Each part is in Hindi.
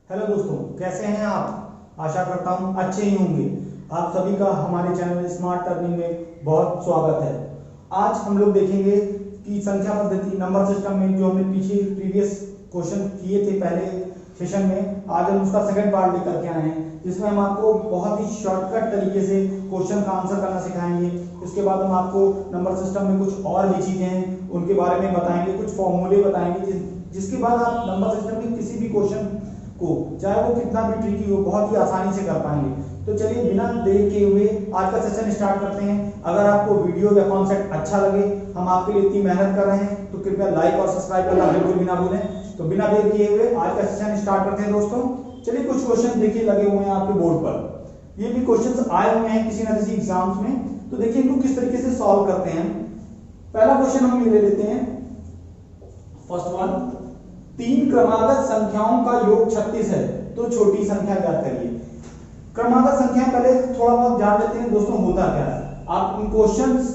हेलो दोस्तों, कैसे हैं आप। आशा करता हूं अच्छे ही होंगे। आप सभी का हमारे चैनल स्मार्ट लर्निंग में बहुत स्वागत है। आज हम लोग देखेंगे कि संख्या पद्धति नंबर सिस्टम में जो हमने पीछे प्रीवियस क्वेश्चन किए थे पहले सेशन में, आज हम उसका सेकंड पार्ट लेकर के आए हैं, जिसमें हम आपको बहुत ही शॉर्टकट तरीके से क्वेश्चन का आंसर करना सिखाएंगे। इसके बाद हम आपको नंबर सिस्टम में कुछ और भी चीजें हैं उनके बारे में बताएंगे, कुछ फॉर्मूले बताएंगे, जिसके बाद आप नंबर सिस्टम के किसी भी क्वेश्चन को, चाहे वो कितना भी ट्रिकी हो, बहुत ही आसानी से कर पाएंगे। तो चलिए बिना देर के हुए आज का सेशन स्टार्ट करते हैं। अगर आपको वीडियो या कॉन्सेप्ट अच्छा लगे, हम आपके लिए इतनी मेहनत कर रहे हैं, तो कृपया लाइक और सब्सक्राइब करना बिल्कुल भी ना भूलें। तो बिना देर किए हुए आज का सेशन स्टार्ट करते हैं दोस्तों। चलिए कुछ क्वेश्चन देखिए लगे हुए हैं आपके बोर्ड पर। ये भी क्वेश्चंस आए हुए हैं किसी न किसी एग्जाम्स में, तो देखिए इनको किस तरीके से सॉल्व करते हैं। पहला क्वेश्चन हम ले लेते हैं, फर्स्ट वन। 3 क्रमागत संख्याओं का योग 36 है, तो छोटी संख्या ज्ञात करिए। क्रमागत संख्या पहले थोड़ा बहुत जान लेते हैं दोस्तों, होता क्या है। आप इन क्वेश्चंस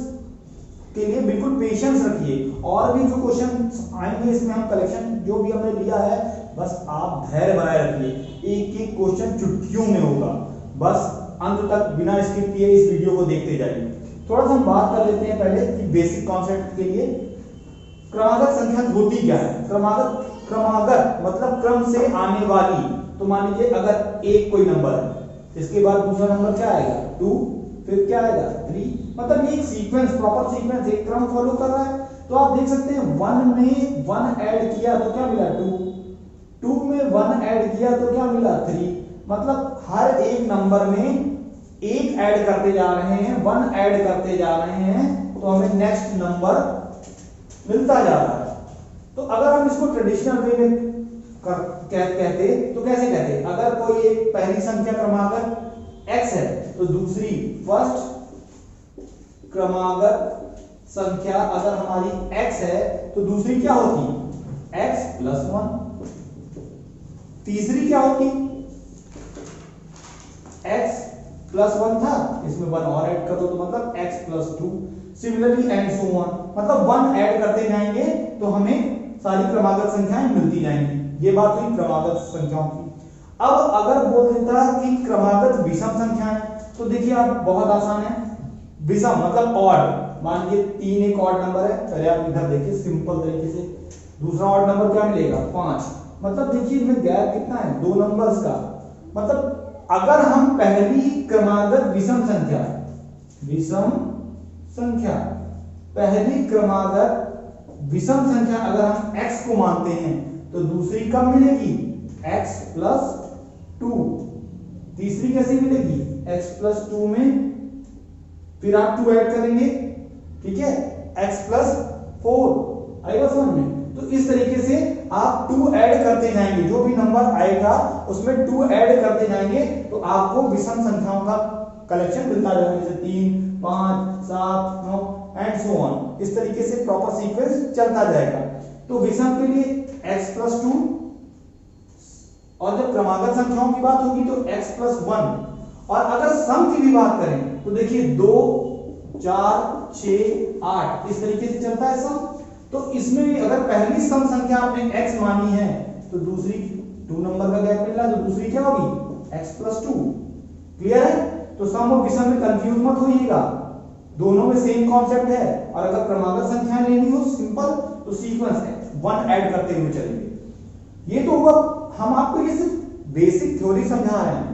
के लिए बिल्कुल पेशेंस रखिए, और भी जो क्वेश्चन आएंगे इसमें हम कलेक्शन जो भी हमने लिया है, बस आप धैर्य बनाए रखिए। एक एक क्वेश्चन चुटकियों में होगा, बस अंत तक बिना स्किप किए इस वीडियो को देखते जाइए। थोड़ा सा हम बात कर लेते हैं पहले कि बेसिक कॉन्सेप्ट के लिए क्रमागत संख्या होती क्या है। क्रमागत मतलब क्रम से आने वाली। तो मान लीजिए अगर एक कोई नंबर है, इसके बाद दूसरा नंबर क्या आएगा 2, फिर क्या आएगा 3, मतलब ये एक सीक्वेंस, प्रॉपर सीक्वेंस, एक क्रम फॉलो कर रहा है। तो आप देख सकते हैं 1 में 1 ऐड किया तो क्या मिला 2, 2 में 1 ऐड किया तो क्या मिला 3, मतलब हर एक नंबर में एक ऐड करते जा रहे हैं, 1 ऐड करते जा रहे हैं, तो हमें नेक्स्ट नंबर मिलता जा रहा है। तो अगर हम इसको ट्रेडिशनल वे में कहते तो कैसे कहते। अगर कोई एक पहली संख्या क्रमागत x है, तो दूसरी फर्स्ट क्रमागत संख्या अगर हमारी x है, तो दूसरी क्या होती x प्लस 1, तीसरी क्या होती x प्लस 1 था, इसमें 1 और ऐड कर दो तो मतलब x plus 2, similarly and so on, मतलब 1 ऐड करते जाएंगे तो हमें सारी क्रमागत संख्याएं मिलती जाएंगी। ये बात हुई क्रमागत संख्याओं की। अब अगर बोल देता कि क्रमागत विषम संख्याएं, तो देखिए आप बहुत आसान है। विषम मतलब ऑड, मान लीजिए 3 एक ऑड नंबर है, पहले आप इधर देखिए सिंपल तरीके से, दूसरा ऑड नंबर क्या मिलेगा 5, मतलब देखिए इसमें गैप कितना है 2 नंबर्स का। मतलब अगर हम पहली क्रमागत विषम संख्या पहली क्रमागत विषम संख्या अगर हम x को मानते हैं, तो दूसरी कब मिलेगी x प्लस 2, तीसरी कैसे मिलेगी x प्लस 2 में फिर आप 2 ऐड करेंगे, ठीक है, x प्लस 4 आएगा समझ में। तो इस तरीके से आप 2 ऐड करते जाएंगे, जो भी नंबर आएगा उसमें 2 ऐड करते जाएंगे, तो आपको विषम संख्याओं का कलेक्शन मिलता जाएगा, जैसे 3, 5, 7, 9 एंड सो ऑन। इस तरीके से प्रॉपर सीक्वेंस चलता जाएगा। तो विषम के लिए x प्लस 2, और जब क्रमागत संख्याओं की बात होगी तो x प्लस 1, और अगर सम की भी बात करें तो देखिए 2, 4, 6, 8 इस तरीके से चलता है सम। तो इसमें भी अगर पहली सम संख्या आपने x मानी है, तो दूसरी 2 नंबर का गैप मिल रहा है, तो दूसरी क्या होगी x प्लस 2। क्लियर है। तो सम और विषम में कंफ्यूज मत होइएगा, दोनों में सेम कॉन्सेप्ट है। और अगर क्रमागत संख्याएं लेनी हो सिंपल, तो सीक्वेंस है 1 ऐड करते हुए चलेंगे। ये तो हुआ, हम आपको ये सिर्फ बेसिक थ्योरी समझा रहे हैं,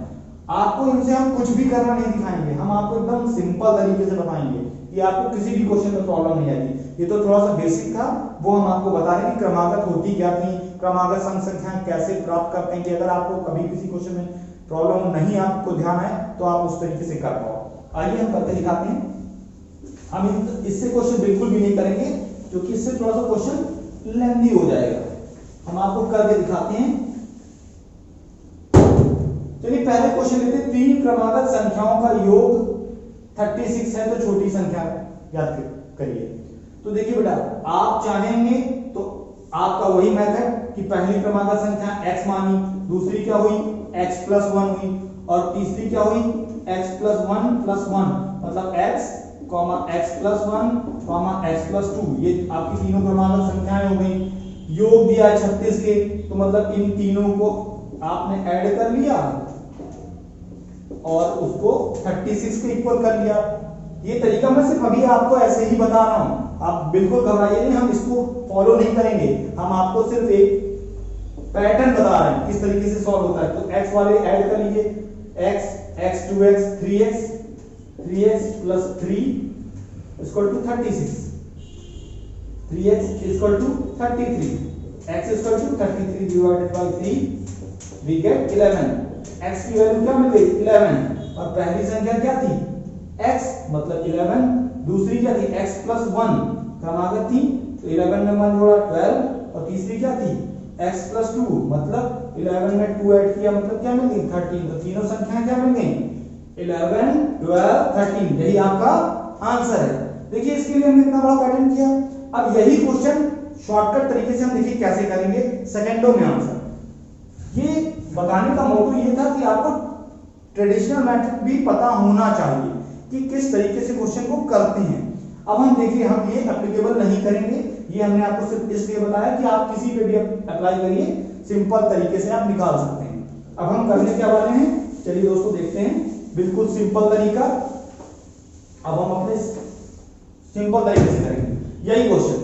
आपको इनसे हम कुछ भी करना नहीं दिखाएंगे, हम आपको एकदम सिंपल तरीके से बताएंगे कि आपको किसी भी क्वेश्चन में प्रॉब्लम नहीं आएगी। ये तो थोड़ा सा बेसिक था, वो हम आपको बता रहे हैं कि क्रमागत होती क्या थी, क्रमागत संख्याएं कैसे प्राप्त करते हैं, कि अगर आपको कभी किसी क्वेश्चन में प्रॉब्लम नहीं आपको ध्यान है तो आप उस तरीके से कर पाओ। आइए हम करके दिखाते हैं। हम इससे क्वेश्चन बिल्कुल भी नहीं करेंगे, क्योंकि इससे थोड़ा सा क्वेश्चन लेंथी हो जाएगा। हम आपको करके दिखाते हैं। चलिए पहले क्वेश्चन लेते हैं। 3 क्रमागत संख्याओं का योग 36 है, तो छोटी संख्या याद करिए। तो देखिए बेटा, आप चाहेंगे तो आपका वही मेथड कि पहली क्रमागत संख्या x मानी, दूसरी क्या हुई x प्लस 1 हुई, और तीसरी क्या हुई x प्लस 1 प्लस 1, मतलब x प्लस 1 x प्लस 2, ये आपकी तीनों क्रमागत संख्याएं हो गई। योग दिया है 36 के, तो मतलब इन तीनों को आपने ऐड कर लिया और उसको 36 के इक्वल कर लिया। ये तरीका मैं सिर्फ अभी आपको ऐसे ही बता रहा हूं, आप बिल्कुल घबराइए नहीं, हम इसको फॉलो नहीं करेंगे, हम आपको सिर्फ एक पैटर्न बता रहे हैं किस तरीके से सॉल्व होता है। तो x वाले ऐड कर लीजिए, x x 2x 3x plus 3 equal to 36, 3x equal to 33, x equal to 33 divided by 3 we get 11। x की वैल्यू क्या मिल गई 11, और पहली संख्या क्या थी x मतलब 11, दूसरी क्या थी x plus 1 क्रमागत थी, तो 11 में 1 जोड़ा 12, और तीसरी क्या थी x plus 2 मतलब 11 में 2 ऐड किया मतलब क्या मिल गई 13। तो तीनों संख्याएं क्या मिल गई 11 12 13, यही आपका आंसर है। देखिए इसके लिए हमने इतना बड़ा पैटर्न किया। अब यही क्वेश्चन शॉर्टकट तरीके से हम देखिए कैसे करेंगे सेकंडों में आंसर। ये बताने का मोटो ये था कि आपको ट्रेडिशनल मेथड भी पता होना चाहिए कि किस तरीके से क्वेश्चन को करते हैं। अब हम देखिए हम ये एप्लीकेबल नहीं करेंगे, ये हमने आपको सिर्फ इसलिए बताया कि आप किसी पे भी अप्लाई करिए, सिंपल तरीके से आप निकाल सकते हैं। अब हम करने क्या वाले हैं, चलिए दोस्तों देखते हैं, बिल्कुल सिंपल तरीका। अब हम अपने सिंपल तरीके से करेंगे यही क्वेश्चन।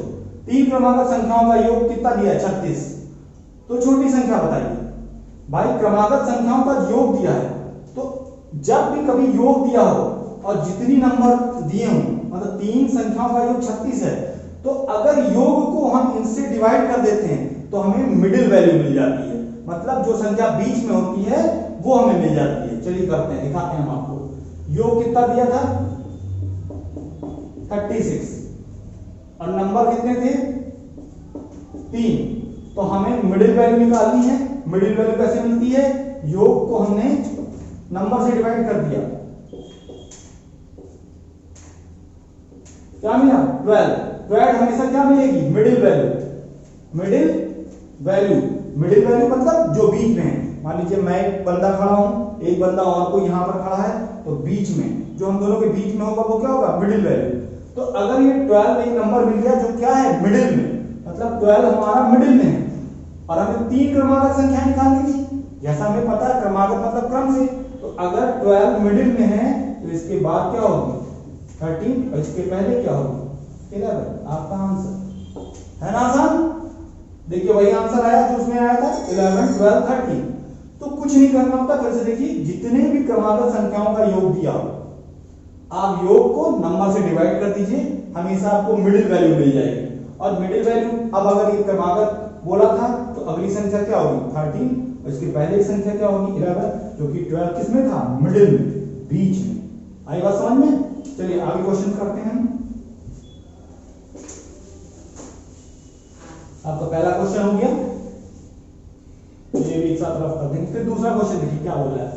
3 क्रमागत संख्याओं का योग कितना दिया है 36, तो छोटी संख्या बताइए। भाई क्रमागत संख्याओं का योग दिया है, तो जब भी कभी योग दिया हो और जितनी नंबर दिए हों, मतलब 3 संख्याओं का योग 36 है, तो अगर योग को हम इनसे डिवाइड कर देते हैं तो हमें मिडिल वैल्यू मिल जाती है, मतलब जो संख्या बीच में होती है वो हमें मिल जाती है। चलिए करते हैं, दिखाते हैं हम आपको। योग कितना दिया था 36 और नंबर कितने थे 3, तो हमें मिडिल वैल्यू निकालनी है। मिडिल वैल्यू कैसे मिलती है, योग को हमने नंबर से डिवाइड कर दिया, क्या मिला 12। 12 हमेशा क्या मिलेगी middle value, middle value, middle value मतलब जो बीच में है। मान लीजिए मैं एक बंदा खड़ा हूं, एक बंदा और कोई यहां पर खड़ा है, तो बीच में जो हम दोनों के बीच में होगा वो क्या होगा मिडिल वैल्यू। तो अगर ये 12 एक नंबर मिल गया जो क्या है मिडिल में, मतलब 12 हमारा मिडिल में है, और हमें 3 क्रमागत संख्या निकालनी थी, जैसा हमें पता है क्रमागत मतलब क्रम से। तो अगर 12 मिडिल में है तो इसके बाद क्या होगी 13, और इसके पहले क्या होगी 11। आपका आंसर है ना आसान। देखिए वही आंसर आया जो उसमें आया था 11 12 13। तो कुछ नहीं करना होता, फिर से देखिए जितने भी क्रमागत संख्याओं का योग दिया आप योग को नंबर से डिवाइड कर दीजिए, हमेशा आपको मिडिल वैल्यू मिल जाएगी। और मिडिल वैल्यू अब अगर ये क्रमागत बोला था तो अगली संख्या क्या होगी 13, और इसके पहले की संख्या क्या होगी 11, जो कि 12 किसमें था मिडिल में, बीच में। आई बात समझ में। चलिए आगे क्वेश्चन करते हैं। आपका पहला क्वेश्चन हो गया, ये भी एक साथ रफ कर देंगे। फिर दूसरा क्वेश्चन देखिए क्या बोल रहा है।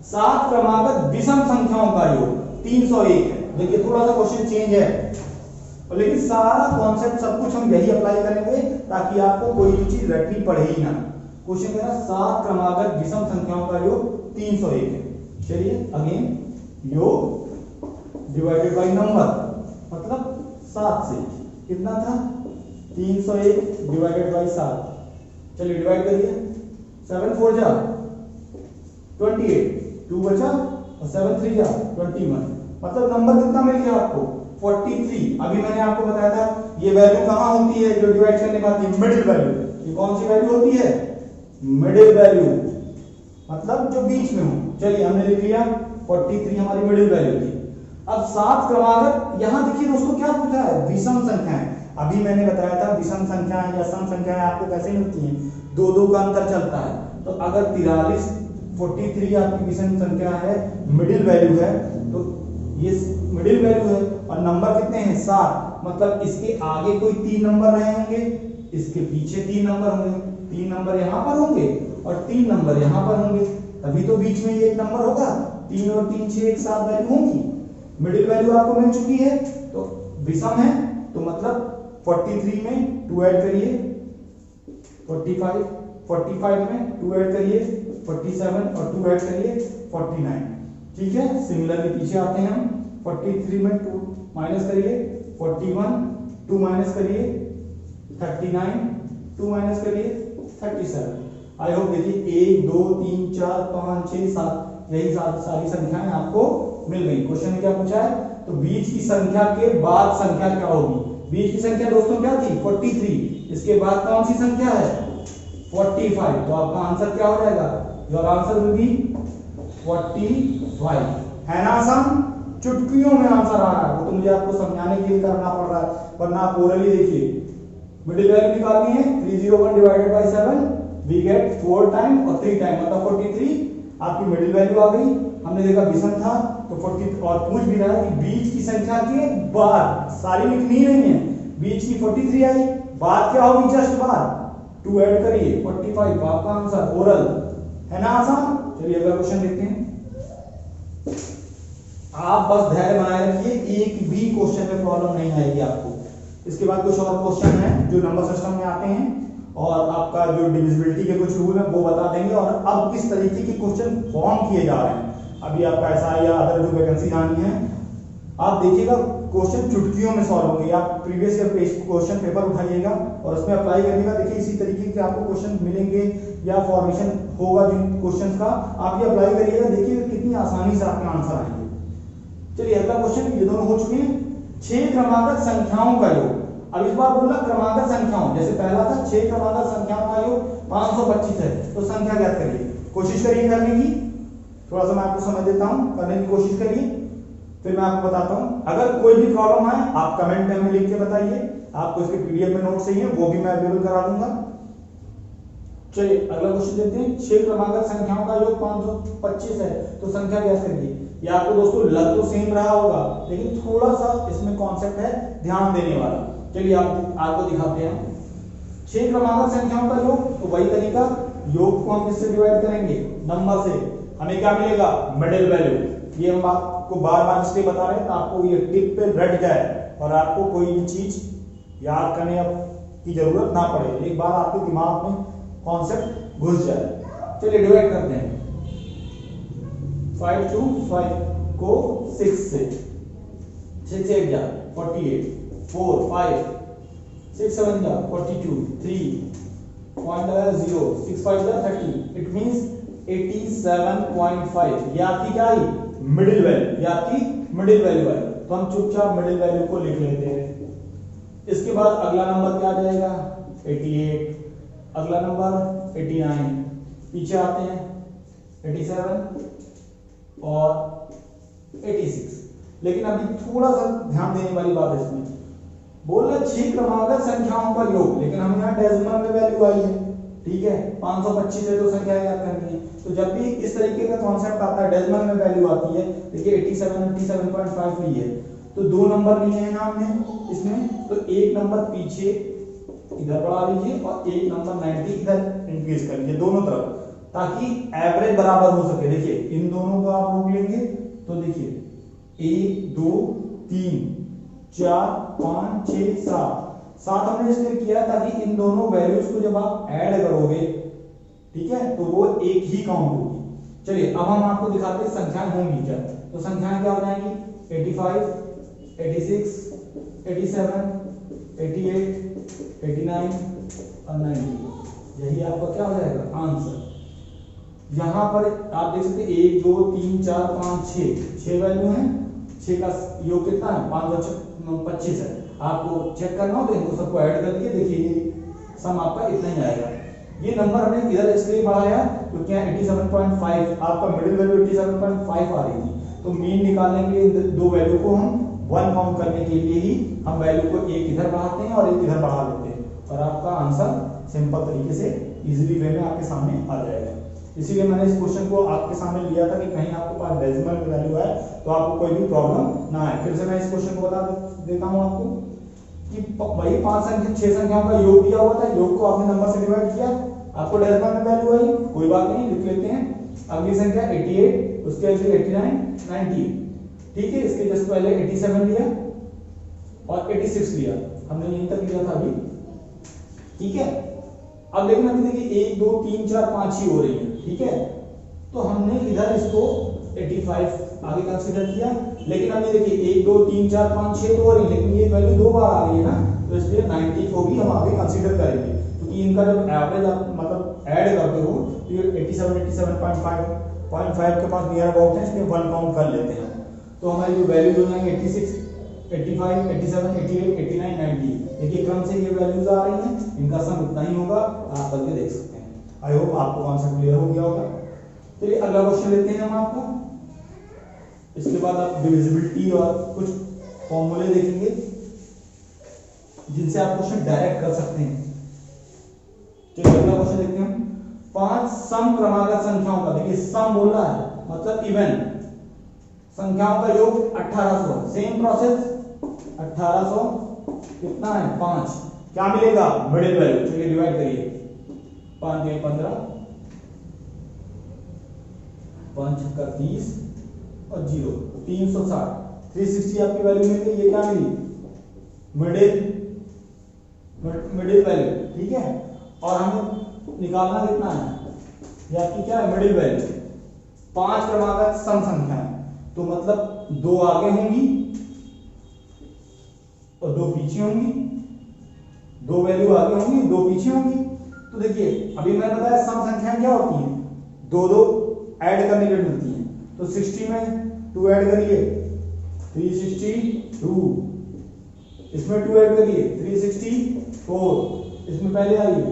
7 क्रमागत विषम संख्याओं का योग 301 है। देखिए थोड़ा सा क्वेश्चन चेंज है, लेकिन सारा कॉन्सेप्ट सब कुछ हम यही अप्लाई करेंगे ताकि आपको कोई भी चीज रटनी पड़े ही ना। क्वेश्चन कह रहा है 7 क्रमागत विषम संख्याओं का योग 301 है। चलिए अगेन योग डिवाइडेड बाय नंबर, मतलब 7 से कितना था 301 डिवाइडेड बाय 7। चलिए डिवाइड करिए, 7 4 जा 28, 2 बचा और 7 3 जा 21, मतलब नंबर कितना मिल गया आपको 43। अभी मैंने आपको बताया था ये वैल्यू कहां होती है जो डिवाइड करने के बाद मिडिल वैल्यू। ये कौन सी वैल्यू होती है मिडिल वैल्यू, मतलब जो बीच में हो। चलिए हमने लिख लिया 43 हमारी मिडिल वैल्यू थी। अब 7 क्रमागत, यहां देखिए दोस्तों क्या पूछा है विषम संख्याएं। अभी मैंने बताया था विषम संख्याएं या सम संख्याएं आपको कैसे मिलती हैं, 2 का अंतर चलता है। तो अगर 43 आपकी विषम संख्या है, मिडिल वैल्यू है, तो ये मिडिल वैल्यू है और नंबर कितने हैं 7, मतलब इसके आगे कोई 3 नंबर रहे होंगे, इसके पीछे 3 नंबर होंगे, 3 नंबर यहां पर होंगे और 3 नंबर यहां पर होंगे, तभी तो बीच में ये एक नंबर होगा। 3 और 3 6 एक साथ वैल्यू होंगी। मिडिल वैल्यू आपको मिल चुकी है, तो विषम है, तो मतलब 43 में 2 ऐड करिए 45 में 2 ऐड करिए 47 और 2 ऐड करिए 49। ठीक है, सिमिलरली पीछे आते हैं हम, 43 में 2 माइनस करिए 41, 2 माइनस करिए 39, 2 माइनस करिए 37। आई होप देखिए 1 2 3 4 5 6 7 यही सारी संख्याएं आपको मिल गई। क्वेश्चन में क्या पूछा है, तो बीच की संख्या के बाद संख्या क्या होगी। बीच की संख्या दोस्तों क्या थी 43, इसके बाद कौन सी संख्या है 45, तो आपका आंसर क्या हो जाएगा, योर आंसर विल बी 45, है ना आसान। चुटकियों में आंसर आ रहा है तो मुझे आपको समझाने के लिए करना पड़ रहा है, वरना आप ओरली देखिए मिडिल वैल्यू निकालनी है 301 divided by 7 we get 4 time और 3 टाइम मतलब 43, आपकी मिडिल वैल्यू आ गई। हमने देखा विषम था तो 40 और पूछ भी रहा है कि बीच की संख्या के बाद, सारी लिखनी नहीं है, बीच की 43 आई, बाद क्या होगी जस्ट बाद 2 ऐड करिए 45, आपका आंसर ओरल, है ना आसान। चलिए अगला क्वेश्चन देखते हैं। आप बस धैर्य बनाए रखिए, एक भी क्वेश्चन में प्रॉब्लम नहीं आएगी आपको। इसके बाद कुछ और क्वेश्चन है जो नंबर सिस्टम में आते हैं और आपका जो डिविजिबिलिटी के कुछ रूल है वो बता देंगे और अब किस तरीके के क्वेश्चन फॉर्म किए जा रहे हैं। अभी आपका ऐसा या अदर जो वैकेंसी आनी है आप देखिएगा क्वेश्चन चुटकियों में सॉल्व होंगे। आप प्रीवियस ईयर क्वेश्चन पेपर उठाइएगा और उसमें अप्लाई करिएगा, देखिए इसी तरीके के आपको क्वेश्चन मिलेंगे या फॉर्मेशन होगा जिन क्वेश्चन का, आप ये अप्लाई करिएगा, देखिए कितनी आसानी से आपके आंसर आएंगे। चलिए अगला क्वेश्चन, ये दोनों हो चुके हैं। 6 क्रमांकक संख्याओं का योग, अब इस बार बोला क्रमांकक संख्याओं, जैसे पहला था 6 क्रमांकक संख्याओं का योग 525 है, तो संख्या ज्ञात करिए। कोशिश करिए करने की, थोड़ा सा मैं आपको समझ देता हूं, करने की कोशिश करिए फिर मैं आपको बताता हूं। अगर कोई भी प्रॉब्लम आए आप कमेंट में हमें लिख के बताइए, आपको इसके पीडीएफ में नोट चाहिए वो भी मैं अवेलेबल करा दूंगा। चलिए अगला क्वेश्चन देखते हैं। 6 क्रमांकक संख्याओं का योग 525 है, तो संख्या ज्ञात करिए। ये आपको दोस्तों लग तो सेम रहा होगा लेकिन थोड़ा सा इसमें कॉन्सेप्ट है ध्यान देने वाला। चलिए आपको दिखाते हैं। 6 क्रमांकक संख्याओं का योग, तो वही तरीका, योग को हम किससे डिवाइड करेंगे, नंबर से, हमें क्या मिलेगा मिडिल वैल्यू। ये हम आपको बार बार इसलिए बता रहे हैं आपको ये टिप पे रट जाए और आपको कोई भी चीज याद करने की जरूरत ना पड़े, एक बार आपके दिमाग में कॉन्सेप्ट घुस जाए। चलिए डिवाइड करते हैं। 5 to 5 को 6 से, 6 8 जा 48, 4 5 6 7 जा 42, 3.0 6 5 जा 30, इट मींस 87.5। ये आपकी क्या आई मिडिल वैल्यू, ये आपकी मिडिल वैल्यू है, तो हम चुपचाप मिडिल वैल्यू को लिख लेते हैं। इसके बाद अगला नंबर क्या आ जाएगा 88, अगला नंबर 89, पीछे आते हैं 87 और 86। लेकिन अभी थोड़ा सा ध्यान देने वाली बात है इसमें, बोल रहा 6 क्रमांकक संख्याओं का योग, लेकिन हम यहाँ डेसिमल में वैल्यू आई है, ठीक है 525 है तो संख्या याद करनी है। तो जब भी इस तरीके का कॉन्सेप्ट आता है डेसिमल में वैल्यू आती है, देखिए 87.5 ली है, तो 2 नंबर लिए हैं ना हमने इसमें, तो एक नंबर पीछे इधर बढ़ा लीजिए और एक नंबर 90 इधर इंक्रीज कर लीजिए दोनों तरफ, ताकि एवरेज बराबर हो सके। देखिए इन दोनों को आप रोक लेंगे तो देखिए 1 2 3 4 5 6 7 हमने इसलिए किया ताकि इन दोनों वैल्यूज को जब आप ऐड करोगे, ठीक है, तो वो एक ही काउंट होगी। चलिए अब हम आपको दिखाते हैं संख्याएं होंगी क्या, तो संख्याएं क्या हो जाएंगी 85 86 87 88 89 और 90, यही आपका क्या हो जाएगा आंसर। यहां पर आप देख सकते हैं 1 2 3 4 5 6 वैल्यू हैं, 6 का योग कितना है 525 है। आपको चेक करना हो तो इनको सबको ऐड करके देखिए ये सम आपका इतना ही आएगा। ये नंबर हमने इधर इसलिए बढ़ाया क्योंकि यहाँ 87.5 आपका मिडिल वैल्यू 87.5 आ रही थी, तो मीन निकालने के लिए दो वैल्यू को हम 1 काउंट करने के लिए ही हम वैल्यू को एक इधर बढ़ाते हैं और एक इधर बढ़ा लेते हैं और आपका आंसर सिंपल तरीके से इजीली वे में आपके सामने आ जाएगा। इसीलिए मैंने इस क्वेश्चन को आपके सामने लिया था कि कहीं आपके पास डेसिमल वैल्यू है तो आपको कोई भी प्रॉब्लम ना आए। फिर से मैं इस क्वेश्चन को बता देता हूं आपको कि वही 6 संख्याओं का योग दिया हुआ था, योग को आपने नंबर से डिवाइड किया, आपको डेसिमल में वैल्यू आई, कोई बात नहीं लिख लेते हैं। अगली संख्या 88, उसके बाद 89 90, ठीक है, इसके जस्ट पहले 87 लिया और 86 लिया, हमने यहीं तक लिया था अभी, ठीक है। अब देखना देखिए 1 2 3 4 5 ही हो रही है, ठीक है, तो हमने इधर इसको 85 आगे कंसीडर किया, लेकिन अभी देखिए 1 2 3 4 5 6 तो हो रही है, लेकिन ये वैल्यू 2 बार आ रही है ना, तो इसलिए 90 को भी हम आगे कंसीडर करेंगे क्योंकि क्योंकि इनका जब एवरेज आप मतलब ऐड करते हो तो ये 87 के पास नियर अबाउट है, इसलिए 1 काउंट कर लेते हैं। तो हमारी जो वैल्यूज हो जाएंगे 86, 85, 87, 88, 89, 90। देखिए क्रम से ये वैल्यूज आ रही हैं, इनका सम इतना ही होगा, आप करके देख सकते हैं। आई होप आपको कॉन्सेप्ट क्लियर हो गया होगा। चलिए अगला क्वेश्चन लेते हैं हम आपको। इसके बाद आप डिविजिबिलिटी और कुछ फॉर्मूले देखेंगे जिनसे आप क्वेश्चन डायरेक्ट कर सकते हैं। चलिए अगला क्वेश्चन देखते हैं हम। 5 सम क्रमागत संख्याओं का, देखिए सम बोल रहा है मतलब इवन संख्याओं का योग 1800। सेम प्रोसेस 1800 कितना है 5, क्या मिलेगा मिडिल वैल्यू। चलिए डिवाइड करिए, 5 या 15, 5 छक्का 30 और 0 360, 360 आपकी वैल्यू मिल गई। ये क्या मिली मिडिल वैल्यू, ठीक है। और हमें निकालना कितना है, ये आपकी क्या है मिडिल वैल्यू। 5 क्रमागत सम संख्या है तो मतलब 2 आगे होंगी और 2 पीछे होंगी, 2 वैल्यू आगे होंगी 2 पीछे होंगी। तो देखिए अभी मैंने बताया सम संख्याएं क्या होती हैं, 2 ऐड करने के लिए मिलती हैं। तो 60 में 2 ऐड करिए 362, इसमें 2 ऐड करिए 364, इसमें पहले आइए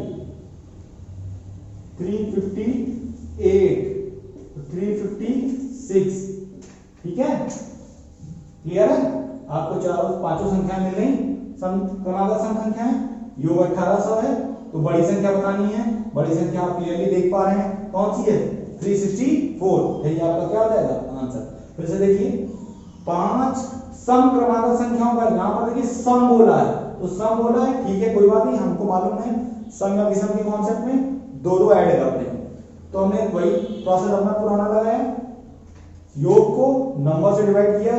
358, 356, ठीक है। क्लियर है, आपको चारों पांचों संख्याएं मिल गई। क्रमागत सम संख्याएं योग 1800 है, तो बड़ी संख्या बतानी है। बड़ी संख्या आप क्लियरली देख पा रहे हैं कौन सी है 364, यही आपका क्या हो जाएगा आंसर। फिर से देखिए 5 सम क्रमागत संख्याओं का, यहां पर देखिए सम बोला है तो सम बोला है, ठीक है कोई बात नहीं, हमको मालूम है सम या विषम के कॉन्सेप्ट में 2 ऐड करते हैं। तो हमने वही प्रोसेस अपना पुराना लगाया, योग को नंबर से डिवाइड किया,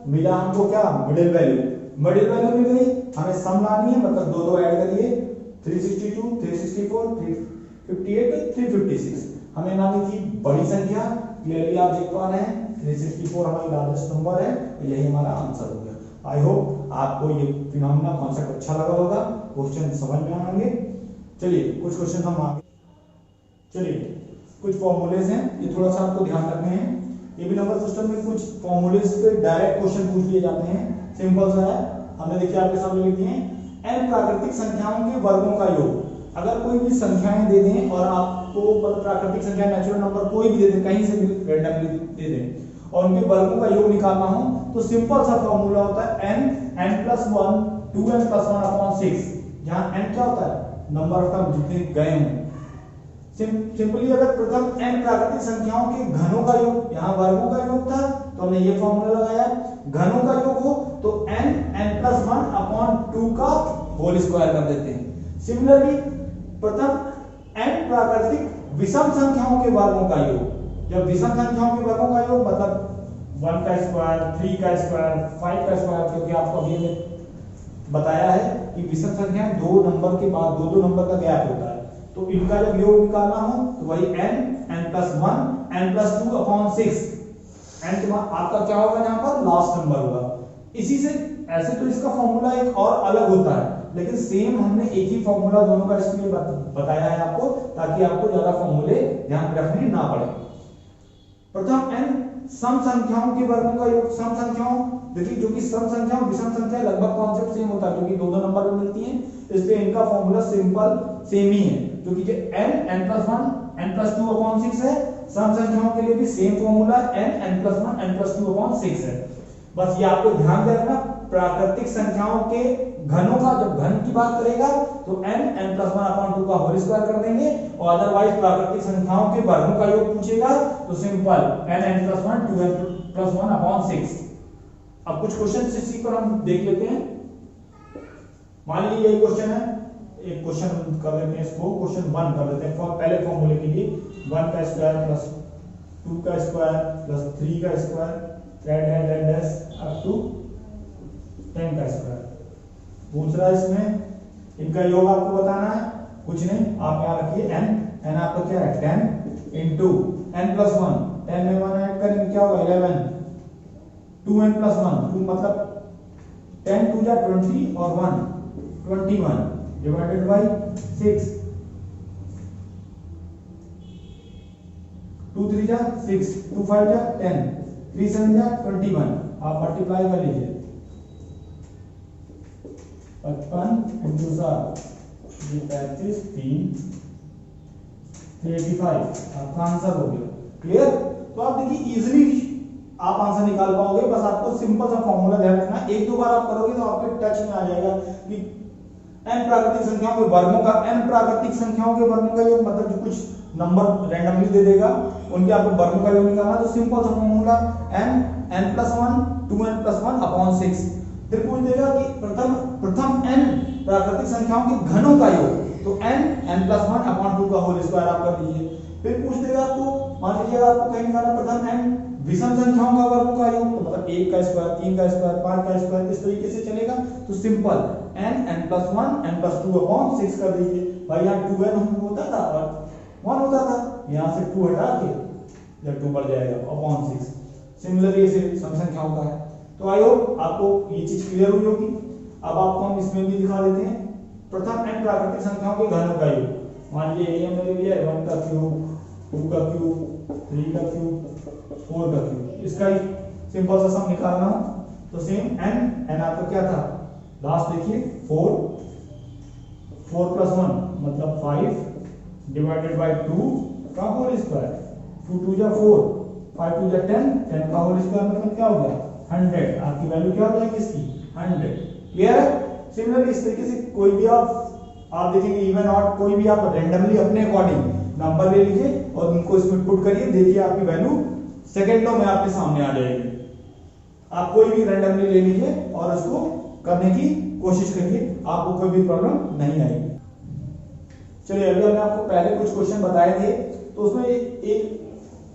मिला हमको क्या मिडिल वैल्यू। मिडिल वैल्यू मिल गई, हमें सम लानी है मतलब 2 ऐड करिए 362, 364, 358, 356। हमें लानी थी बड़ी संख्या, क्लियरली आप देख पा रहे हैं 364 हमारी लार्जेस्ट नंबर है, यही हमारा आंसर हो गया। आई होप आपको ये फिनोमेना कॉन्सेप्ट अच्छा लगा होगा, क्वेश्चन समझ में आएंगे। चलिए कुछ क्वेश्चन हम आगे, चलिए कुछ फॉर्मूलेज हैं, ये थोड़ा सा आपको ध्यान रखने हैं। ये भी नंबर सिस्टम में कुछ फॉर्मूलेज पे डायरेक्ट क्वेश्चन पूछ लिए जाते हैं, सिंपल सा है। हमने देखिए आपके सामने लिख दिए हैं n प्राकृतिक संख्याओं के वर्गों का योग। अगर कोई भी संख्याएं दे दें और आपको प्राकृतिक संख्या नेचुरल नंबर कोई भी दे दें, कहीं से भी रैंडमली दे दें और उनके वर्गों का योग निकालना हो तो सिंपल सा फॉर्मूला होता है n+1 2n+1/6, जहां n क्या होता है नंबर ऑफ टर्म जितने गए हों। सिंपली अगर प्रथम n प्राकृतिक संख्याओं के घनों का योग, यहाँ वर्गों का योग था तो हमने ये फॉर्मूला लगाया, घनों का योग हो तो n+1/2 का होल स्क्वायर कर देते हैं। सिमिलरली प्रथम n प्राकृतिक विषम संख्याओं के वर्गों का योग, जब विषम संख्याओं के वर्गों का योग मतलब 1 का स्क्वायर, 3 का स्क्वायर, 5 का स्क्वायर, क्योंकि आपको अभी हमने बताया है कि विषम संख्याएं 2 नंबर के बाद 2 नंबर का गैप होता है, तो इनका जब योग निकालना हो तो वही n+1 n+2/6, n के बाद आपका क्या होगा यहाँ पर लास्ट नंबर होगा। इसी से ऐसे तो इसका फॉर्मूला एक और अलग होता है, लेकिन सेम हमने एक ही फॉर्मूला दोनों का इसलिए बताया है आपको, ताकि आपको ज्यादा फॉर्मूले ध्यान रखने ना पड़े। प्रथम n सम संख्याओं के वर्गों का योग, सम संख्याओं देखिए जो कि सम संख्या और विषम संख्या लगभग कॉन्सेप्ट सेम होता है, क्योंकि 2 नंबर में मिलती हैं, इसलिए इनका फॉर्मूला सिंपल सेम ही है, क्योंकि जो n+1 n+2/6 है, सम संख्याओं के लिए भी सेम फॉर्मूला n+1 n+2/6 है। बस ये आपको ध्यान रखना, प्राकृतिक संख्याओं के घनों का जब घन की बात करेगा तो n+1/2 का होल स्क्वायर कर देंगे, और अदरवाइज प्राकृतिक संख्याओं के वर्गों का योग पूछेगा तो सिंपल n+1 2n+1/6। अब कुछ क्वेश्चन इसी पर हम देख लेते हैं। मान लीजिए यही क्वेश्चन है, एक क्वेश्चन कर लेते हैं, इसको क्वेश्चन 1 कर लेते हैं। पहले फॉर्मूले के लिए 1 का स्क्वायर प्लस 2 का स्क्वायर प्लस 3 का स्क्वायर अप टू 10 का स्क्वायर। दूसरा इसमें इनका योग आपको बताना है, कुछ नहीं, आप यहाँ रखिए n आपका क्या है 10 इंटू n+1, 10 में 1 ऐड करेंगे क्या होगा 11, 2n+1, 2 मतलब 10 2 जा 20 और 1 21 डिवाइडेड बाई 6, 2 3 जा 6, 2 5 जा 10, 3 7 जा 21। आप मल्टीप्लाई कर लीजिए 55 इंटू 7 ये 35, 3 385 आपका आंसर हो गया। क्लियर? तो आप देखिए इजीली आप आंसर निकाल पाओगे। बस आपको सिंपल सा फॉर्मूला ध्यान रखना, एक दो बार आप करोगे तो आपके टच में आ जाएगा कि n प्राकृतिक संख्याओं के वर्गों का, n प्राकृतिक संख्याओं के वर्गों का योग, मतलब जो कुछ नंबर रैंडमली दे देगा उनके आपको वर्गों का योग निकालना। तो सिंपल सा formula n n+1 2n+1 upon 6। फिर पूछ देगा कि प्रथम n प्राकृतिक संख्याओं के घनों का योग, तो n n+1 अपॉन 2 का होल स्क्वायर आप कर लीजिए। फिर पूछ देगा आपको, मान लीजिए आपको कहीं निकालना प्रथम n विषम संख्याओं का वर्गों का योग, तो मतलब 1 का स्क्वायर, 3 का स्क्वायर, 5 का स्क्वायर, इस तरीके से चलेगा। तो simple n n+1 n+2 upon 6 कर दीजिए। भाई यहाँ 2n होता था और 1 होता था, यहाँ से 2 हटा के जब 2 बढ़ जाएगा अपॉन 6। सिमिलरली इसे सम संख्याओं का है। तो आई होप आपको ये चीज क्लियर हुई होगी। अब आपको हम इसमें भी दिखा देते हैं प्रथम n प्राकृतिक संख्याओं के घनों का योग। मान लीजिए ये हमने लिया 1 का क्यूब, 2 का क्यूब, 3 का क्यूब, 4 का क्यूब। इसका ही सिंपल सा सम निकालना हो तो सेम n आपका क्या था लास्ट देखिए 4 + 1 मतलब 5 डिवाइडेड बाय 2 का होल स्क्वायर, 2 2 जा 4, 5 2 जा 10, 10 का होल स्क्वायर मतलब क्या हो गया 100। आपकी वैल्यू क्या हो जाएगी इसकी 100। क्लियर है? सिमिलरली इस तरीके से कोई भी आप देखेंगे इवन ऑड कोई भी आप रैंडमली अपने अकॉर्डिंग नंबर ले लीजिए और उनको इसमें पुट करिए, देखिए आपकी वैल्यू सेकंडों में आपके सामने आ जाएगी। आप कोई भी रैंडमली ले लीजिए और उसको करने की कोशिश करिए, आपको कोई भी प्रॉब्लम नहीं आएगी। चलिए अभी हमने आपको पहले कुछ क्वेश्चन बताए थे, तो उसमें एक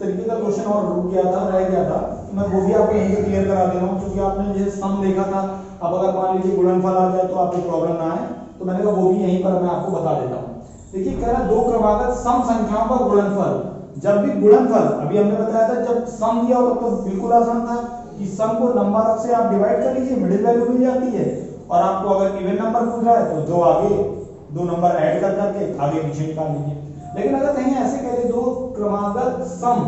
तरीके का क्वेश्चन और रुक गया था, रह गया था, तो मैं वो भी आपको यहीं पे क्लियर करा दे रहा हूँ। क्योंकि आपने जैसे सम देखा था, अब अगर मान लीजिए गुणनफल आ जाए तो आपको प्रॉब्लम ना आए, तो मैंने कहा वो भी यहीं पर मैं आपको बता देता हूँ। देखिए कह रहा दो क्रमागत सम संख्याओं का गुणनफल। जब भी गुणनफल, अभी हमने बताया था जब सम दिया हो तो बिल्कुल आसान था कि सम को नंबर से आप डिवाइड कर लीजिए, मिडिल वैल्यू मिल जाती है। और आपको अगर इवन नंबर पूछ रहा है तो दो आगे दो नंबर ऐड कर करके आगे पीछे निकाल लीजिए। लेकिन अगर कहीं ऐसे कह दे दो क्रमागत सम,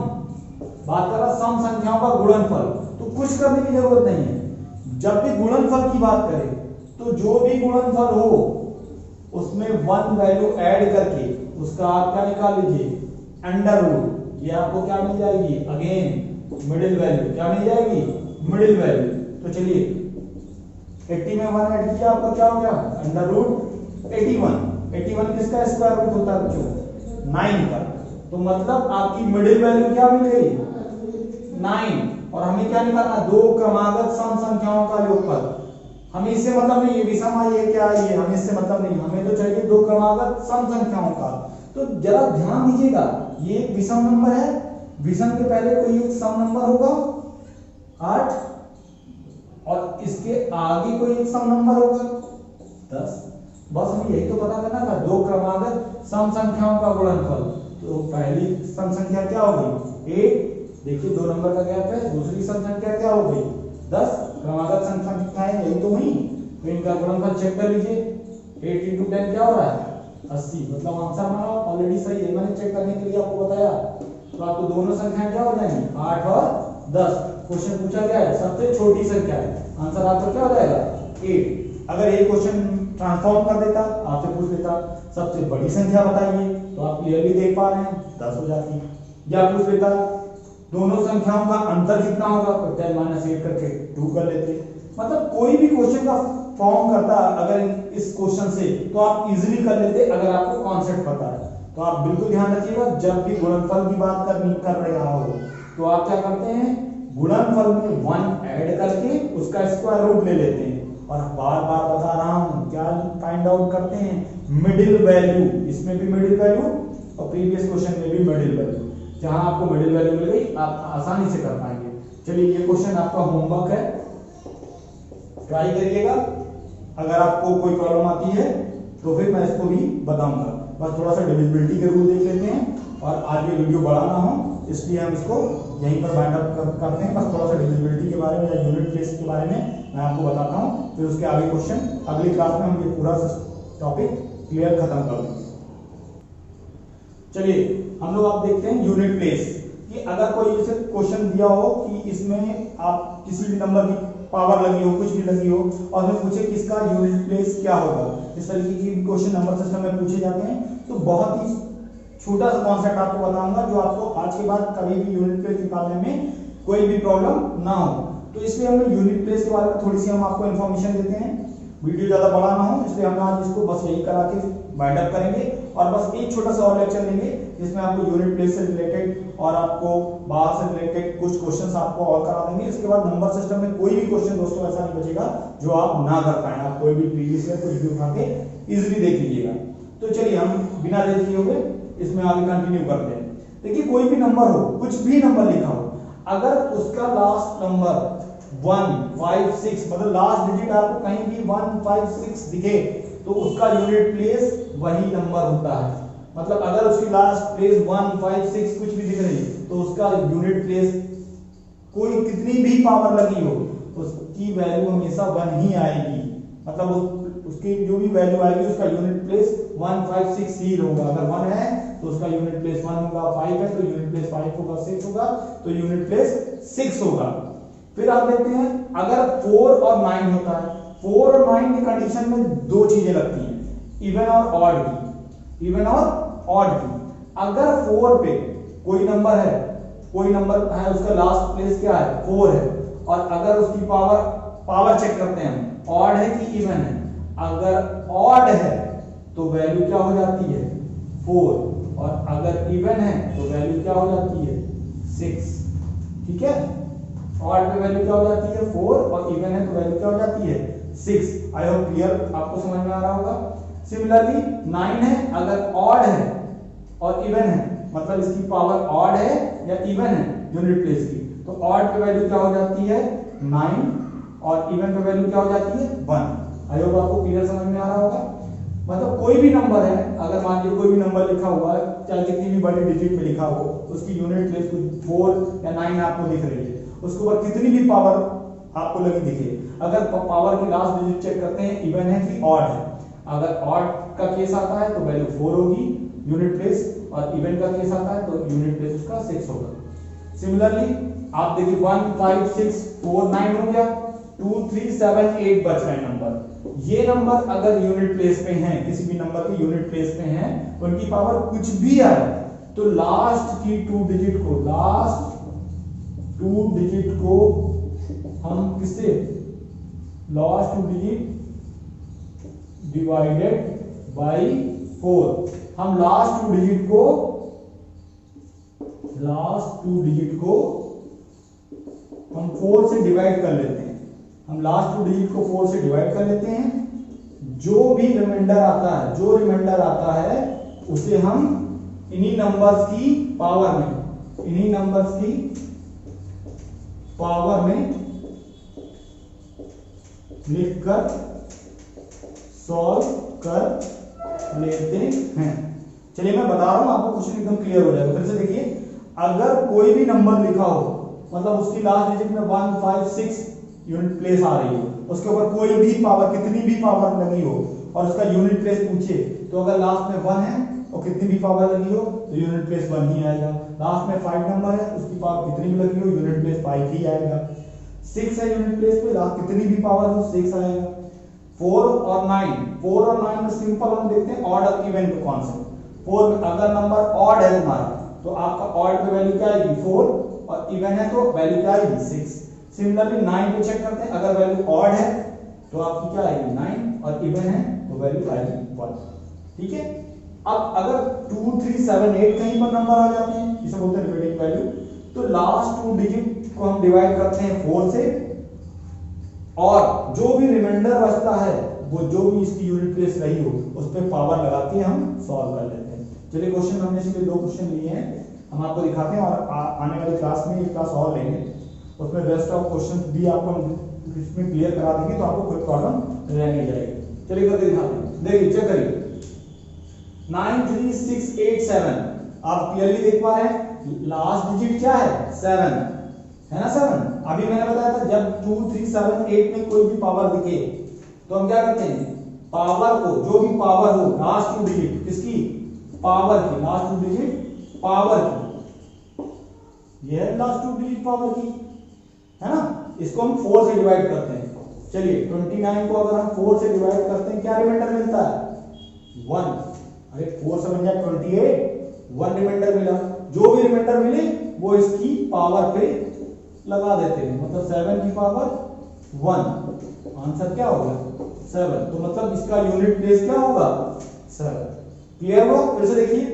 बात कर रहा सम संख्याओं का गुणनफल, तो कुछ करने की जरूरत नहीं है। जब भी गुणनफल की बात करें तो जो भी गुणनफल हो उसमें 1 वैल्यू ऐड करके उसका आप क्या निकाल लीजिए अंडर रूट। ये आपको क्या मिल जाएगी अगेन मिडिल वैल्यू, क्या मिल जाएगी मिडिल वैल्यू। तो चलिए 80 में 1 ऐड किया आपका क्या हो गया अंडर रूट 81। 81 किसका स्क्वायर रूट होता है बच्चों 9 का। तो मतलब आपकी मिडिल वैल्यू क्या मिल गई 9। और हमें क्या निकालना दो क्रमागत सम संख्याओं का योगफल। हमें इससे मतलब नहीं ये विषम है ये क्या है ये हमें इससे मतलब नहीं, हमें तो चाहिए दो क्रमागत सम संख्याओं का। तो जरा ध्यान दीजिएगा ये एक विषम नंबर है, विषम के पहले कोई एक सम नंबर होगा 8 और इसके आगे कोई एक सम नंबर होगा 10। बस हमें यही तो पता करना था दो क्रमागत सम संख्याओं का गुणनफल। तो पहली सम संख्या क्या होगी 8, देखिए दो नंबर का गैप है, दूसरी सम संख्या क्या हो गई 10। क्रमागत संख्याएं यही तो हुई, तो इनका गुणनफल चेक कर लीजिए 8 × 10 क्या हो रहा है 80। मतलब आंसर हमारा ऑलरेडी सही है, मैंने चेक करने के लिए आपको बताया। तो आपको दोनों संख्याएं क्या हो जाएंगी 8 और 10। क्वेश्चन पूछा गया है सबसे छोटी संख्या है, आंसर आपका क्या हो जाएगा 8। अगर ये क्वेश्चन ट्रांसफॉर्म कर देता आपसे पूछ लेता सबसे बड़ी संख्या बताइए, तो आप क्लियरली देख पा रहे हैं 10 हो जाती। या पूछ लेता दोनों संख्याओं का अंतर कितना होगा, तो 10 - 8 करके 2 कर लेते। मतलब कोई भी क्वेश्चन का फॉर्म करता अगर इस क्वेश्चन से तो आप इजीली कर लेते अगर आपको कॉन्सेप्ट पता है। तो आप बिल्कुल ध्यान रखिएगा जब भी गुणनफल की बात कर रहा हो तो आप क्या करते हैं गुणनफल में 1 ऐड करके उसका स्क्वायर रूट ले लेते हैं। और बार बार बता रहा हूं क्या फाइंड आउट करते हैं मिडिल वैल्यू। इसमें भी मिडिल वैल्यू और प्रीवियस क्वेश्चन में भी मिडिल वैल्यू। जहां आपको मिडिल वैल्यू मिल गई आप आसानी से कर पाएंगे। चलिए ये क्वेश्चन आपका होमवर्क है, ट्राई करिएगा। अगर आपको कोई प्रॉब्लम आती है तो फिर मैं इसको भी बताऊंगा। बस थोड़ा सा डिविजिबिलिटी के रूल देख लेते हैं और आज ये वीडियो बड़ा ना हो इसलिए हम इसको यहीं पर बाइंड अप करते हैं। बस थोड़ा सा डिविजिबिलिटी के बारे में या यूनिट प्लेस के बारे में मैं आपको बताता हूँ, फिर उसके आगे क्वेश्चन अगली क्लास में हम ये पूरा टॉपिक क्लियर खत्म कर देंगे। चलिए हम लोग आप देखते हैं यूनिट प्लेस कि अगर कोई जैसे क्वेश्चन दिया हो कि इसमें आप किसी भी नंबर की पावर लगी हो, कुछ भी लगी हो, और हमें पूछे कि इसका यूनिट प्लेस क्या होगा, इस तरीके की क्वेश्चन नंबर सिस्टम में पूछे जाते हैं। तो बहुत ही छोटा सा कॉन्सेप्ट आपको बताऊंगा जो आपको आज के बाद कभी भी यूनिट प्लेस निकालने में कोई भी प्रॉब्लम ना हो। तो इसलिए हम यूनिट प्लेस के बारे में थोड़ी सी हम आपको इन्फॉर्मेशन देते हैं, वीडियो ज्यादा बड़ा ना हो, इसलिए हम आज इसको बस यही करा के वाइंड अप करेंगे और बस एक छोटा सा और लेक्चर लेंगे जिसमें आपको यूनिट प्लेस से रिलेटेड और आपको बाहर से रिलेटेड कुछ क्वेश्चंस आपको और करा देंगे। इसके बाद नंबर सिस्टम में कोई भी क्वेश्चन दोस्तों ऐसा नहीं बचेगा जो आप ना कर पाए, आप कोई भी प्रीवियस ईयर कुछ भी उठा के इजीली देख लीजिएगा। तो चलिए हम बिना देर किए हुए इसमें आगे कंटिन्यू करते हैं। देखिए कोई भी नंबर हो, कुछ भी नंबर लिखा हो, अगर उसका लास्ट नंबर 156 मतलब लास्ट डिजिट आपको कहीं भी 156 दिखे तो उसका यूनिट प्लेस वही नंबर होता है। मतलब अगर उसकी लास्ट प्लेस 156 कुछ भी दिख रही है तो उसका यूनिट प्लेस कोई कितनी भी पावर लगी हो उसकी वैल्यू हमेशा 1 ही आएगी। मतलब उसकी जो भी वैल्यू आएगी उसका यूनिट प्लेस 156 ही होगा। अगर 1 है तो उसका यूनिट प्लेस 1 होगा, 5 है तो यूनिट प्लेस 5 होगा, 6 होगा तो यूनिट प्लेस 6 होगा। फिर आप देखते हैं अगर 4 और 9 होता है, 4 और 9 की कंडीशन में दो चीजें लगती हैं, इवन और ऑड की, इवन और ऑड की। अगर 4 पे कोई नंबर है उसका लास्ट प्लेस क्या है 4 है और अगर उसकी पावर चेक करते हैं हम ऑड है कि इवन है, अगर ऑड है तो वैल्यू क्या हो जाती है 4 और अगर इवन है तो वैल्यू क्या हो जाती है 6। ठीक है, ऑड पे वैल्यू क्या हो जाती है 4 और इवन है तो वैल्यू क्या हो जाती है 6। आई होप क्लियर आपको समझ में आ रहा होगा। सिमिलरली 9 है, अगर ऑड है और इवन है मतलब इसकी पावर ऑड है या इवन है यूनिट प्लेस की, तो ऑड पे वैल्यू क्या हो जाती है 9 और इवन पे वैल्यू क्या हो जाती है 1। आई होप आपको क्लियर समझ में आ रहा होगा। मतलब कोई भी नंबर है, अगर मान लीजिए कोई भी नंबर लिखा हुआ है चाहे कितनी भी बड़ी डिजिट में लिखा हो, उसकी यूनिट प्लेस कुछ 4 या 9 आपको दिख रही है, उसके ऊपर कितनी भी पावर आपको लगी दिखे, अगर पावर की लास्ट डिजिट चेक करते हैं इवन है कि ऑड है, अगर ऑड का केस आता है तो वैल्यू 4 होगी यूनिट प्लेस और इवन का केस आता है तो यूनिट प्लेस उसका 6 होगा। सिमिलरली आप देखिए 1 5 6 4 9 हो गया, 2 3 7 8 बच रहे नंबर। ये नंबर अगर यूनिट प्लेस पे हैं, किसी भी नंबर के यूनिट प्लेस पे हैं, उनकी पावर कुछ भी आए तो लास्ट की 2 डिजिट को, लास्ट 2 डिजिट को हम किससे, लास्ट 2 डिजिट डिवाइडेड बाय 4, हम लास्ट 2 डिजिट को हम 4 से डिवाइड कर लेते हैं। हम लास्ट 2 डिजिट को 4 से डिवाइड कर लेते हैं, जो भी रिमाइंडर आता है उसे हम इन्हीं नंबर्स की पावर में लिखकर सॉल्व कर लेते हैं। चलिए मैं बता रहा हूं आपको, क्वेश्चन एकदम क्लियर हो जाएगा। फिर से देखिए, अगर कोई भी नंबर लिखा हो मतलब उसकी लास्ट डिजिट में 156 यूनिट प्लेस आ रही हो, उसके ऊपर कोई भी पावर, कितनी भी पावर लगी हो और उसका यूनिट प्लेस पूछे तो अगर लास्ट में 1 है और कितनी भी पावर लगी हो तो यूनिट प्लेस 1 ही आएगा। लास्ट में 5 नंबर है, उसकी पावर कितनी भी लगी हो यूनिट प्लेस 5 ही आएगा। 6 है यूनिट प्लेस पे, लास्ट कितनी भी पावर हो 6 आएगा। 4 और 9 में सिंपल हम देखते हैं ऑड और इवन का कॉन्सेप्ट। 4 में अगर नंबर ऑड है तुम्हारा तो आपका ऑड पे वैल्यू क्या आएगी 4 और इवन है तो वैल्यू क्या आएगी 6। सिमिलरली 9 पे चेक करते हैं, अगर वैल्यू ऑड है तो आपकी क्या आएगी 9 और इवन है तो वैल्यू आएगी 1। ठीक है, अब अगर 2 3 7 8 कहीं पर नंबर आ जाते हैं, इसे बोलते हैं रिपीटिंग वैल्यू, तो लास्ट 2 डिजिट को हम डिवाइड करते हैं 4 से और जो भी रिमाइंडर बचता है वो जो भी इसकी यूनिट प्लेस रही हो उस पर पावर लगा के हम सॉल्व कर लेते हैं। चलिए क्वेश्चन हमने इसलिए 2 क्वेश्चन लिए हैं, हम आपको दिखाते हैं और आने वाली क्लास में एक क्लास और लेंगे, उसमें रेस्ट ऑफ क्वेश्चन भी आपको इसमें क्लियर करा देंगे तो आपको कोई प्रॉब्लम रह नहीं जाएगी। चलिए करके दिखाते हैं, देखिए चेक करिए 9 3 6 8 7, आप क्लियरली देख पा रहे हैं लास्ट डिजिट क्या है 7 है ना। 7 अभी मैंने बताया था जब 2 3 7 8 में कोई भी पावर दिखे तो हम क्या करते हैं, पावर को, जो भी पावर हो लास्ट 2 डिजिट किसकी, पावर की, लास्ट 2 डिजिट पावर की, ये है लास्ट 2 डिजिट पावर की, है ना। इसको हम 4 से डिवाइड करते हैं। चलिए 29 को अगर हम 4 से डिवाइड करते हैं क्या रिमाइंडर मिलता है? 1। अरे 4 से बन जाए 28, 1 रिमाइंडर मिला। जो भी रिमाइंडर मिले वो इसकी पावर पे लगा देते हैं, मतलब 7 की पावर 1। आंसर क्या होगा? 7। तो मतलब इसका यूनिट प्लेस क्या होगा? 7। क्लियर हुआ? फिर से देखिए,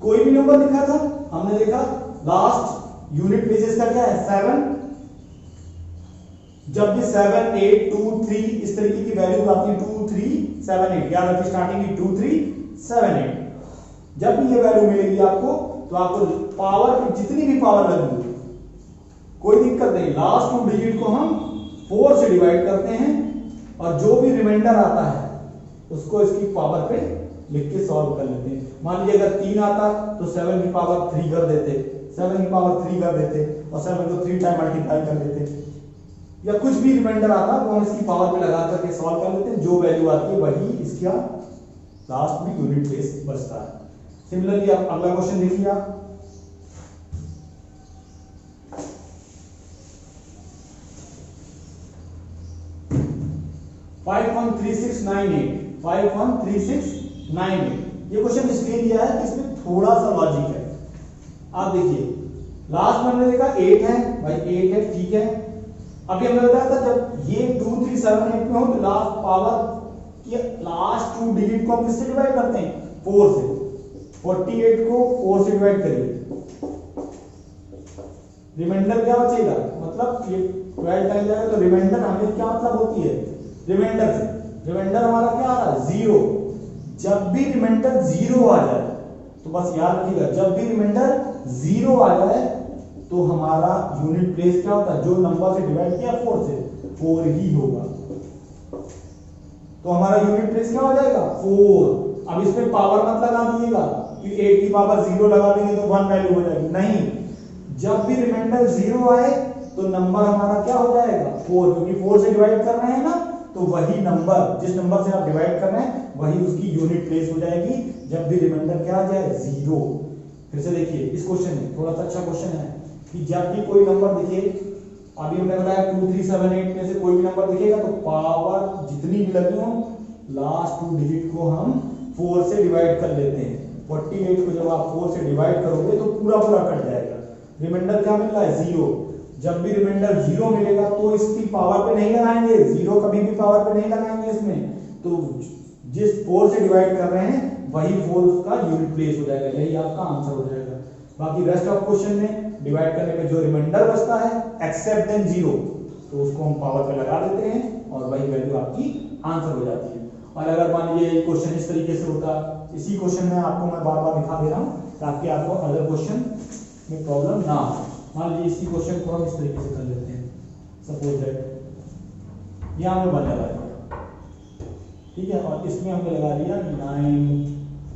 कोई भी नंबर लिखा था, हमने देखा लास्ट यूनिट प्लेस इसका क्या है? 7। जब भी 7 8 2 3 इस तरीके की वैल्यू आती है, 2 3 7 8, याद रखिए स्टार्टिंग की 2 3 7 8, जब भी ये वैल्यू मिलेगी आपको, तो आपको पावर की जितनी भी पावर लगेगी कोई दिक्कत नहीं, लास्ट 2 डिजिट को हम 4 से डिवाइड करते हैं और जो भी रिमाइंडर आता है उसको इसकी पावर पे लिख के सॉल्व कर लेते हैं। मान लीजिए अगर 3 आता तो 7 की पावर 3 कर देते, 7 की पावर 3 कर देते और 7 को 3 टाइम मल्टीप्लाई कर देते, या कुछ भी रिमाइंडर आता तो हम इसकी पावर पे लगा करके सॉल्व कर लेते हैं। जो वैल्यू आती है वही इसका लास्ट में यूनिट प्लेस बचता है। सिमिलरली आप अगला क्वेश्चन देखिए, आप 513698, 513698। ये क्वेश्चन इसलिए दिया है कि इसमें थोड़ा सा लॉजिक है। आप देखिए लास्ट में हमने देखा 8 है, भाई 8 है, ठीक है। अभी हमने बताया था जब ये 2 3 7 8 में हो तो लास्ट पावर की लास्ट 2 डिजिट को हम किससे डिवाइड करते हैं? 4 से। 48 को 4 से डिवाइड करिए, रिमाइंडर क्या बचेगा? मतलब ये 12 टाइम जाएगा तो रिमाइंडर हमें क्या मतलब होती है? रिमाइंडर से रिमाइंडर हमारा क्या आ रहा है? 0। जब भी रिमाइंडर 0 आ जाए तो बस याद रखिएगा, जब भी रिमाइंडर 0 आ जाए तो हमारा यूनिट प्लेस क्या होता है? जो नंबर से डिवाइड किया 4 से, 4 ही होगा। तो हमारा यूनिट प्लेस क्या हो जाएगा? 4। अब इसमें पावर मत लगा दीजिएगा कि 8 की पावर 0 लगा देंगे तो 1 वैल्यू हो जाएगी, नहीं। जब भी रिमाइंडर 0 आए तो नंबर हमारा क्या हो जाएगा? 4, क्योंकि 4 से डिवाइड कर रहे हैं ना, तो वही नंबर जिस नंबर से आप डिवाइड कर रहे हैं वही उसकी यूनिट प्लेस हो जाएगी जब भी रिमाइंडर क्या आ जाए? 0। फिर से देखिए इस क्वेश्चन में थोड़ा सा अच्छा क्वेश्चन है कि जब भी कोई नंबर दिखे, अभी हमने बताया 2 3 7 8 में से कोई भी नंबर दिखेगा तो पावर जितनी भी लगी हो लास्ट 2 डिजिट को हम 4 से डिवाइड कर लेते हैं। 48 को जब आप 4 से डिवाइड करोगे तो पूरा पूरा कट जाएगा। रिमाइंडर क्या मिल रहा है? 0। जब भी रिमाइंडर 0 मिलेगा तो इसकी पावर पे नहीं लगाएंगे, 0 कभी भी पावर पे नहीं लगाएंगे इसमें, तो जिस 4 से डिवाइड कर रहे हैं वही 4 का यूनिट प्लेस हो जाएगा, यही आपका आंसर हो जाएगा। बाकी रेस्ट ऑफ क्वेश्चन में डिवाइड करने में जो रिमाइंडर बचता है एक्सेप्ट देन 0, तो उसको हम पावर पे लगा देते हैं और वही वैल्यू आपकी आंसर हो जाती है। और अगर मान लीजिए क्वेश्चन इस तरीके से होता, इसी क्वेश्चन में आपको मैं बार बार दिखा दे रहा हूँ ताकि आपको अदर क्वेश्चन में प्रॉब्लम ना हो। मान लीजिए इसी क्वेश्चन को हम इस तरीके से कर लेते हैं, सपोज दैट यहाँ हमने 1 लगा दिया, ठीक है, और इसमें हमने लगा दिया 9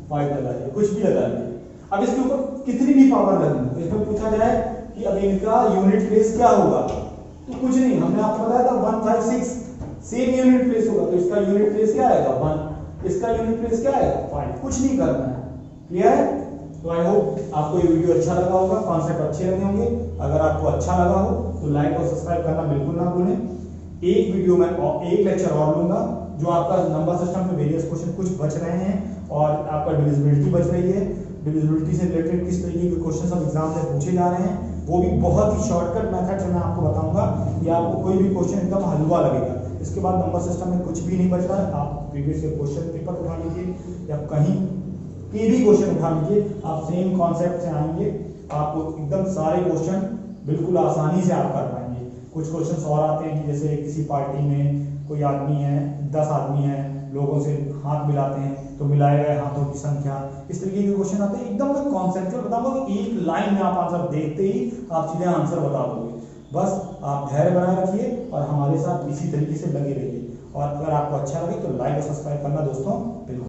5 लगा दिया, कुछ भी लगा दिया। अब इसके ऊपर कितनी भी पावर लगेगी, इसमें पूछा जाए कि अब इनका यूनिट प्लेस क्या होगा, तो कुछ नहीं, हमने आपको बताया था 156 सेम यूनिट प्लेस होगा, तो इसका यूनिट प्लेस क्या आएगा? 1। इसका यूनिट प्लेस क्या आएगा? 5। कुछ नहीं करना है। क्लियर है? तो आई होप आपको ये वीडियो अच्छा लगा होगा, कॉन्सेप्ट अच्छे लगे होंगे। अगर आपको अच्छा लगा हो तो लाइक और सब्सक्राइब करना बिल्कुल ना भूलें। एक वीडियो में एक लेक्चर और लूंगा जो आपका नंबर सिस्टम में वेरियस क्वेश्चन कुछ बच रहे हैं और आपका डिविजिबिलिटी बच रही है, डिविजिबिलिटी से रिलेटेड किस तरीके के क्वेश्चन हम एग्जाम में पूछे जा रहे हैं, वो भी बहुत ही शॉर्टकट मेथड से मैं आपको बताऊंगा कि आपको कोई भी क्वेश्चन एकदम हलवा लगेगा। इसके बाद नंबर सिस्टम में कुछ भी नहीं बच रहा है, आप प्रीवियस ईयर क्वेश्चन पेपर उठा लीजिए या कहीं के भी क्वेश्चन उठा लीजिए, आप सेम कॉन्सेप्ट से आएंगे, आपको एकदम सारे क्वेश्चन बिल्कुल आसानी से आप कर पाएंगे। कुछ क्वेश्चन और आते हैं कि जैसे किसी पार्टी में कोई आदमी है, 10 आदमी है, लोगों से हाथ मिलाते हैं तो मिलाए गए हाथों की संख्या, इस तरीके के क्वेश्चन आते हैं। एकदम मैं कॉन्सेप्चुअल बताऊंगा कि एक लाइन में आप आंसर देखते ही आप सीधे आंसर बता दोगे। बस आप धैर्य बनाए रखिए और हमारे साथ इसी तरीके से लगे रहिए। और अगर आपको अच्छा लगे तो लाइक और सब्सक्राइब करना दोस्तों बिल्कुल